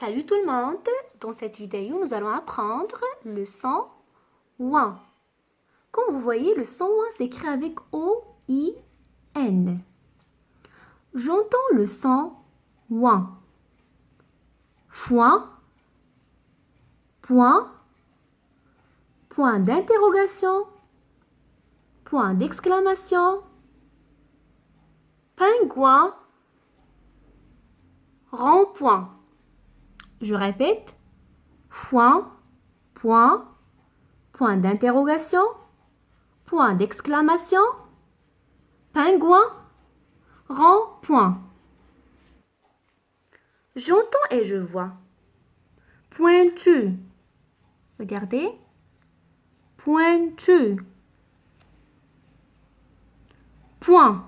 Salut tout le monde! Dans cette vidéo, nous allons apprendre le son ouin. Comme vous voyez, le son ouin s'écrit avec O-I-N. J'entends le son ouin. Foin, point, point d'interrogation, point d'exclamation, pingouin, rond-point. Je répète, foin, point, point d'interrogation, point d'exclamation, pingouin, rond-point. J'entends et je vois. Pointu. Regardez. Pointu. Point.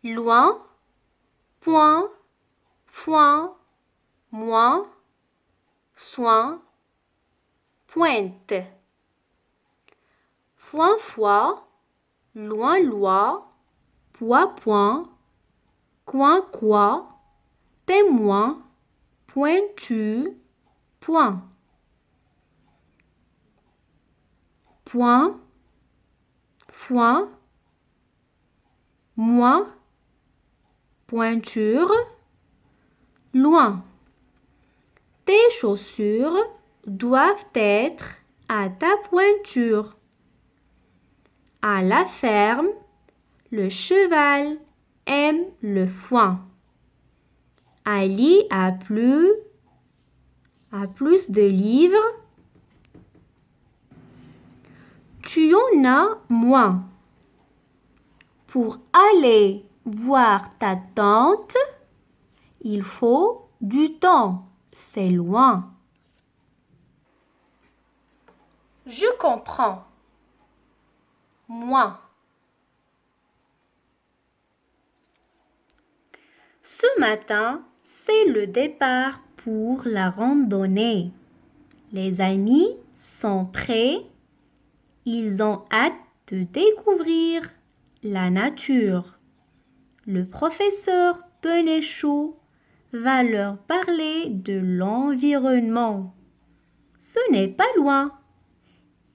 Loin. Point. Foin. Moins. Soin. Pointe. Foin, foi. Loin, loi. Poids, point. Coin, quoi. Témoin. Pointu. Point. Point. Foin. Moins. Pointure. Loin. Tes chaussures doivent être à ta pointure. À la ferme, le cheval aime le foin. Ali a plus de livres. Tu en as moins. Pour aller voir ta tante, il faut du temps. C'est loin. Je comprends. Moi. Ce matin, c'est le départ pour la randonnée. Les amis sont prêts. Ils ont hâte de découvrir la nature. Le professeur Tenéchou va leur parler de l'environnement. Ce n'est pas loin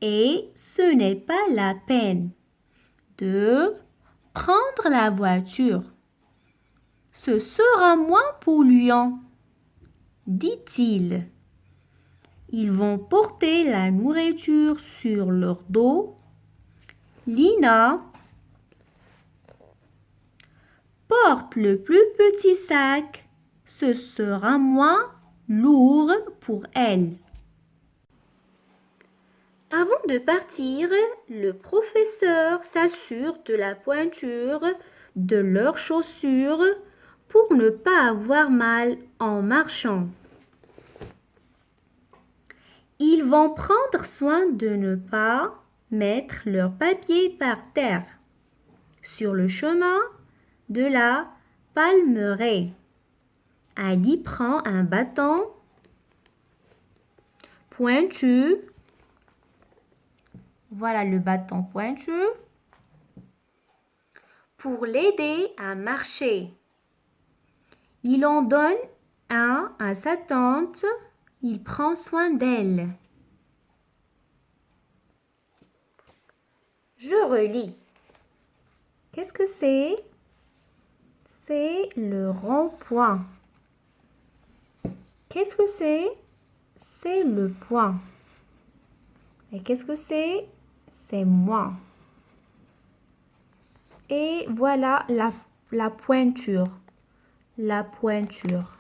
et ce n'est pas la peine de prendre la voiture. Ce sera moins polluant, dit-il. Ils vont porter la nourriture sur leur dos. Lina porte le plus petit sac. Ce sera moins lourd pour elle. Avant de partir, le professeur s'assure de la pointure de leurs chaussures pour ne pas avoir mal en marchant. Ils vont prendre soin de ne pas mettre leurs papiers par terre sur le chemin de la palmeraie. Ali prend un bâton pointu. Voilà le bâton pointu pour l'aider à marcher. Il en donne un à sa tante. Il prend soin d'elle. Je relis. Qu'est-ce que c'est? C'est le rond-point. Qu'est-ce que c'est? C'est le point. Et qu'est-ce que c'est? C'est moi. Et voilà la pointure. La pointure.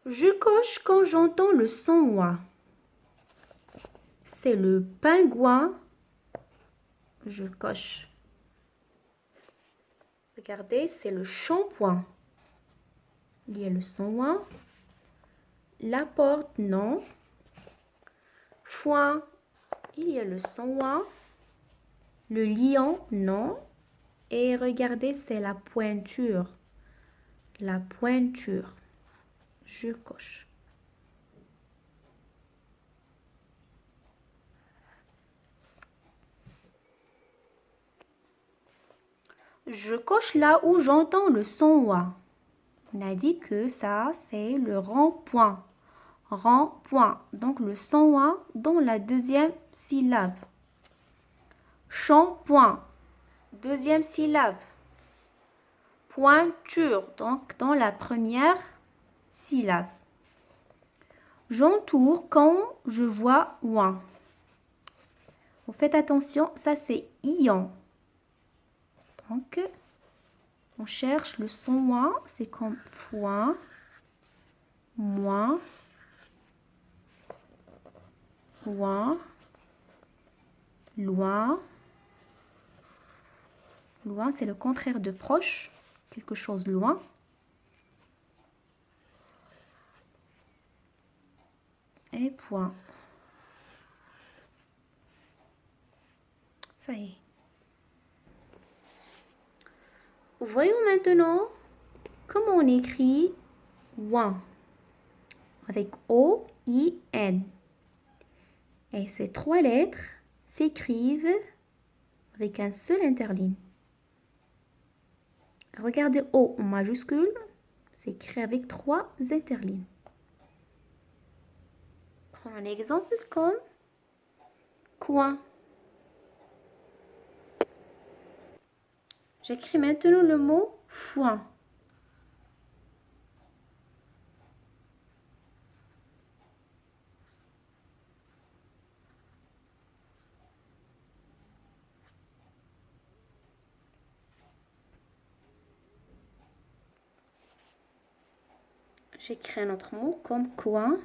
Je coche quand j'entends le son ouin. C'est le pingouin. Je coche. Regardez, c'est le shampoing. Il y a le son ouin. La porte, non. Foin, il y a le son ouin. Le lion, non. Et regardez, c'est la pointure. La pointure. Je coche. Je coche là où j'entends le son wa. On a dit que ça, c'est le rond-point. Rond-point. Donc le son wa dans la deuxième syllabe. Shampoing. Deuxième syllabe. Pointure. Donc dans la première syllabe. J'entoure quand je vois ouin. Vous faites attention, ça c'est ion. Donc, on cherche le son ouin, c'est comme foin, moins, ouin, loin. Loin, c'est le contraire de proche, quelque chose loin. Et point. Ça y est. Voyons maintenant comment on écrit ouin avec O-I-N. Et ces trois lettres s'écrivent avec un seul interligne. Regardez O en majuscule, c'est écrit avec trois interlignes. Prenons un exemple comme coin. J'écris maintenant le mot foin. J'écris un autre mot comme coin.